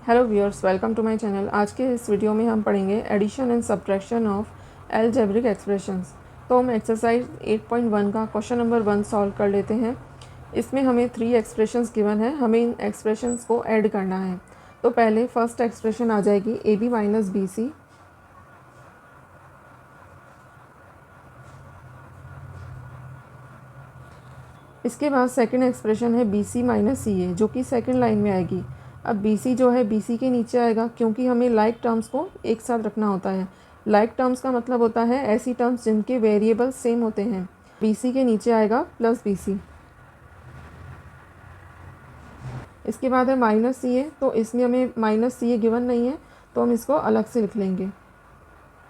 Hello viewers, welcome to my channel. आज के इस वीडियो में हम पढ़ेंगे addition and subtraction of algebraic expressions. तो हम एक्सरसाइज 8.1 का क्वेश्चन नंबर 1 सॉल्व कर लेते हैं। इसमें हमें 3 एक्सप्रेशंस गिवन है, हमें इन एक्सप्रेशंस को ऐड करना है। तो पहले फर्स्ट एक्सप्रेशन आ जाएगी AB माइनस BC। इसके बाद सेकंड एक्सप्रेशन है BC माइनस CA, जो कि सेकंड लाइन में आएगी। अब BC जो है BC के नीचे आएगा, क्योंकि हमें लाइक टर्म्स को एक साथ रखना होता है। लाइक टर्म्स का मतलब होता है ऐसी टर्म्स जिनके वेरिएबल सेम होते हैं। BC के नीचे आएगा प्लस BC। इसके बाद है माइनस CA, तो इसमें हमें माइनस CA गिवन नहीं है, तो हम इसको अलग से लिख लेंगे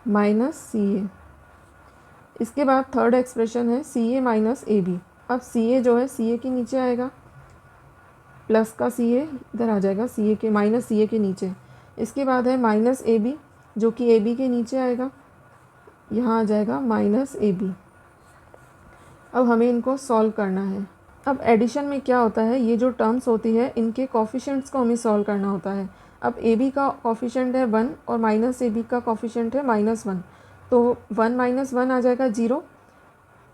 माइनस CA। इसके बाद थर्ड एक्सप्रेशन है CA माइनस AB। अब CA जो है CA के नीचे आएगा, प्लस का CA इधर आ जाएगा CA के माइनस CA के नीचे। इसके बाद है माइनस AB, जो कि AB के नीचे आएगा, यहाँ आ जाएगा माइनस AB। अब हमें इनको सॉल्व करना है। अब एडिशन में क्या होता है, ये जो टर्म्स होती है इनके कोफिशिएंट्स को हमें सॉल्व करना होता है। अब AB का कोफिशिएंट है 1 और माइनस AB का कोफिशिएंट है -1, तो 1 माइनस 1 आ जाएगा 0,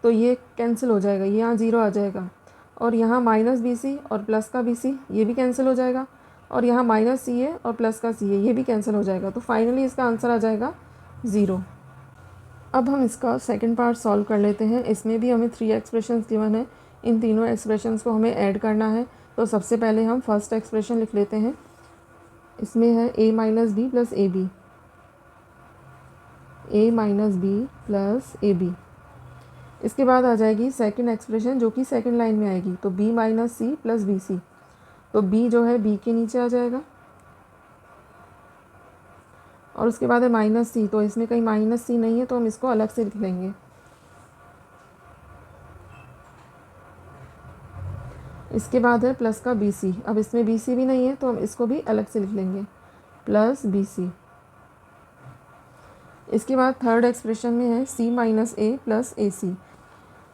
तो ये कैंसिल हो जाएगा, ये यहाँ 0 आ जाएगा। और यहाँ माइनस BC और प्लस का BC ये भी कैंसिल हो जाएगा, और यहाँ माइनस CA और प्लस का CA ये भी कैंसिल हो जाएगा। तो फाइनली इसका आंसर आ जाएगा 0। अब हम इसका सेकंड पार्ट सॉल्व कर लेते हैं। इसमें भी हमें 3 एक्सप्रेशंस गिवन है, इन तीनों एक्सप्रेशंस को हमें ऐड करना है। तो सबसे पहले हम फर्स्ट एक्सप्रेशन लिख लेते हैं। इसमें है A minus B plus AB, A minus B plus AB। इसके बाद आ जाएगी सेकंड एक्सप्रेशन, जो कि सेकंड लाइन में आएगी। तो B minus C plus BC, तो B जो है B के नीचे आ जाएगा, और उसके बाद है माइनस C, तो इसमें कहीं माइनस C नहीं है, तो हम इसको अलग से लिख लेंगे। इसके बाद है प्लस का BC, अब इसमें BC भी नहीं है, तो हम इसको भी अलग से लिख लेंगे प्लस BC। इसके बाद थर्ड एक्सप्रेशन में है C minus A plus AC,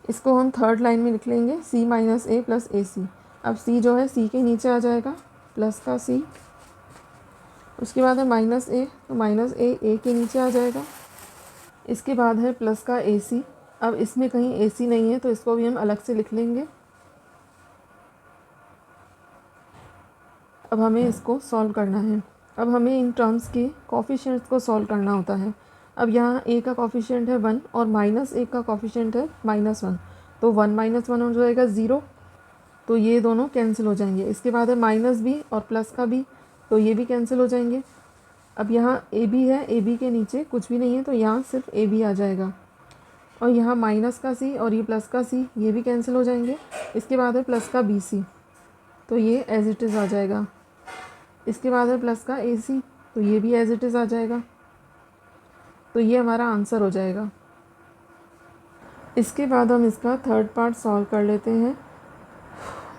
इसको हम थर्ड लाइन में लिख लेंगे C minus A plus AC। अब C जो है C के नीचे आ जाएगा, प्लस का C। उसके बाद है माइनस A, तो माइनस A के नीचे आ जाएगा। इसके बाद है प्लस का AC, अब इसमें कहीं AC नहीं है, तो इसको भी हम अलग से लिख लेंगे। अब हमें इसको सॉल्व करना है। अब हमें इन टर्म्स के कोफिशिएंट्स को सॉल्व करना होता है। अब यहाँ A का कोफिशिएंट है 1 और माइनस A का कोफिशिएंट है -1, तो 1 माइनस 1 हो जाएगा 0, तो ये दोनों कैंसिल हो जाएंगे। इसके बाद है माइनस B और प्लस का B, तो ये भी कैंसिल हो जाएंगे। अब यहाँ AB है, AB के नीचे कुछ भी नहीं है, तो यहाँ सिर्फ AB आ जाएगा। और यहाँ माइनस का C और ये प्लस का C ये भी कैंसिल हो जाएंगे। इसके बाद है प्लस का BC, तो ये एज इट इज़ आ जाएगा। इसके बाद है प्लस का AC, तो ये भी एज इट इज़ आ जाएगा। तो ये हमारा आंसर हो जाएगा। इसके बाद हम इसका थर्ड पार्ट सॉल्व कर लेते हैं,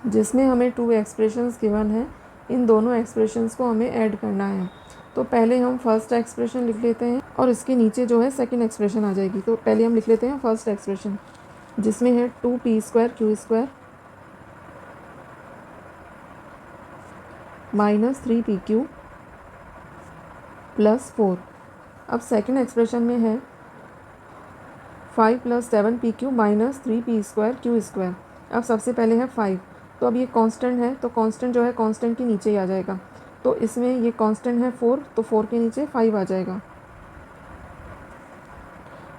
जिसमें हमें 2 एक्सप्रेशंस गिवन है। इन दोनों एक्सप्रेशंस को हमें ऐड करना है। तो पहले हम फर्स्ट एक्सप्रेशन लिख लेते हैं, और इसके नीचे जो है सेकंड एक्सप्रेशन आ जाएगी। तो पहले हम लिख लेते हैं फर्स्ट एक्सप्रेशन, जिसमें है 2p² माइनस 3pq प्लस 4। अब सेकंड एक्सप्रेशन में है 5 प्लस 7pq माइनस 3p² अब सबसे पहले है 5, तो अब ये कांस्टेंट है, तो कांस्टेंट जो है कांस्टेंट के नीचे ही आ जाएगा। तो इसमें ये कांस्टेंट है 4, तो 4 के नीचे 5 आ जाएगा।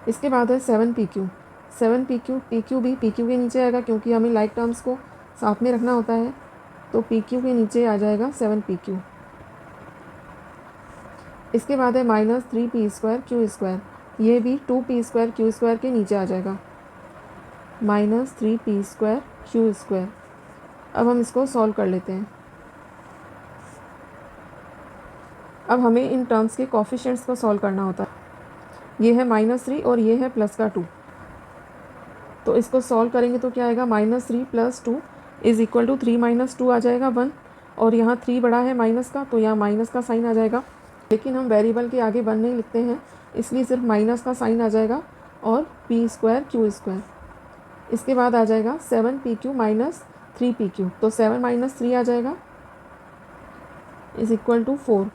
इसके बाद है 7pq pq भी pq के नीचे आएगा, क्योंकि हमें लाइक टर्म्स को साथ में रखना होता है। तो pq के नीचे आ जाएगा 7pq। इसके बाद है माइनस 3p²q², ये भी 2p²q² के नीचे आ जाएगा, माइनस 3p²q²। अब हम इसको सॉल्व कर लेते हैं। अब हमें इन टर्म्स के कोफिशिएंट्स को सॉल्व करना होता है। ये है -3 और ये है प्लस का 2, तो इसको सॉल्व करेंगे तो क्या आएगा, -3 + 2 इज़ इक्वल टू 3 - 2 आ जाएगा 1, और यहाँ 3 बड़ा है माइनस का, तो यहाँ माइनस का साइन आ जाएगा। लेकिन हम वेरिएबल के आगे 1 नहीं लिखते हैं, इसलिए सिर्फ माइनस का साइन आ जाएगा और p²q²। इसके बाद आ जाएगा 7pq - 3pq, तो 7 - 3 आ जाएगा, इज़ इक्वल टू 4।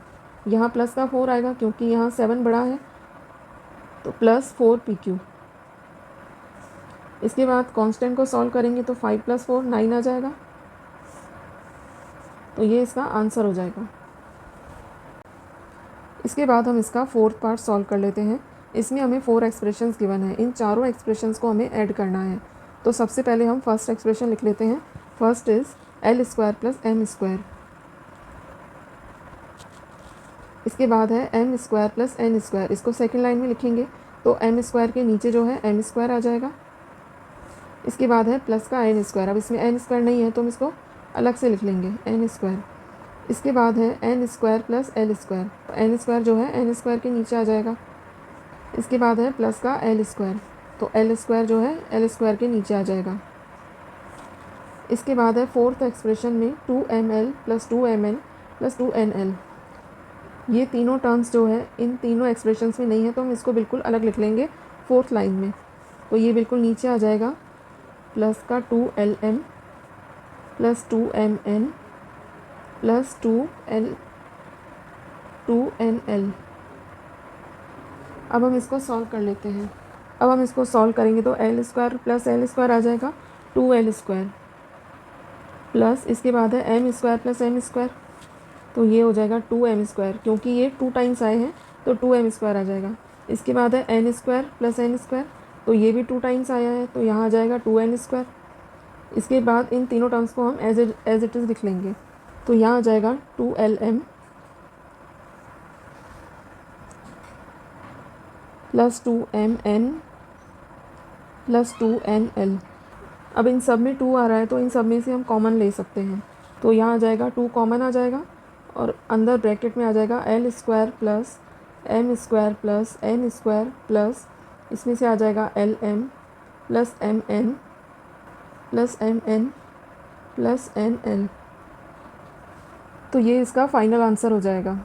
यहाँ प्लस का 4 आएगा क्योंकि यहाँ 7 बड़ा है, तो प्लस 4 PQ। इसके बाद कांस्टेंट को सॉल्व करेंगे तो 5 + 4 9 आ जाएगा, तो ये इसका आंसर हो जाएगा। इसके बाद हम इसका फोर्थ पार्ट सॉल्व कर लेते हैं। इसमें हमें 4 एक्सप्रेशंस गिवन है, इन चारों एक्सप्रेशंस को हमें ऐड करना है। तो सबसे पहले हम फर्स्ट एक्सप्रेशन लिख लेते हैं। First is L² + M²। इसके बाद है M² + N²। इसको सेकेंड लाइन में लिखेंगे तो M² के नीचे जो है M² आ जाएगा। इसके बाद है प्लस का N²। अब इसमें N² नहीं है तो हम इसको अलग से लिख लेंगे N²। इसके बाद है N² + L²। N² जो है N² के नीचे आ जाएगा। इसके बाद है प्लस का L², तो L² जो है L² के नीचे आ जाएगा। इसके बाद है फोर्थ एक्सप्रेशन में 2ml + 2mn + 2nl। ये तीनों टर्म्स जो है इन तीनों एक्सप्रेशंस में नहीं है, तो हम इसको बिल्कुल अलग लिख लेंगे फोर्थ लाइन में। तो ये बिल्कुल नीचे आ जाएगा, प्लस का 2lm + 2mn + 2nl। अब हम इसको सॉल्व कर लेते हैं। अब हम इसको सॉल्व करेंगे तो L² + L² आ जाएगा 2L² प्लस इसके बाद है M² + M², तो ये हो जाएगा 2M²। क्योंकि ये 2 टाइम्स आए हैं तो 2M² आ जाएगा। इसके बाद है N² + N², तो ये भी 2 टाइम्स आया है तो यहाँ आ जाएगा 2N²। इसके बाद इन तीनों टर्म्स को हम एज इट इज़ लिख लेंगे, तो यहाँ आ जाएगा 2lm + 2mn + 2nl। अब इन सब में 2 आ रहा है तो इन सब में से हम कॉमन ले सकते हैं, तो यहाँ आ जाएगा 2 कॉमन आ जाएगा और अंदर ब्रैकेट में आ जाएगा L² + M² + N² प्लस इसमें से आ जाएगा Lm + Mn + Mn + Nl। तो ये इसका फाइनल आंसर हो जाएगा।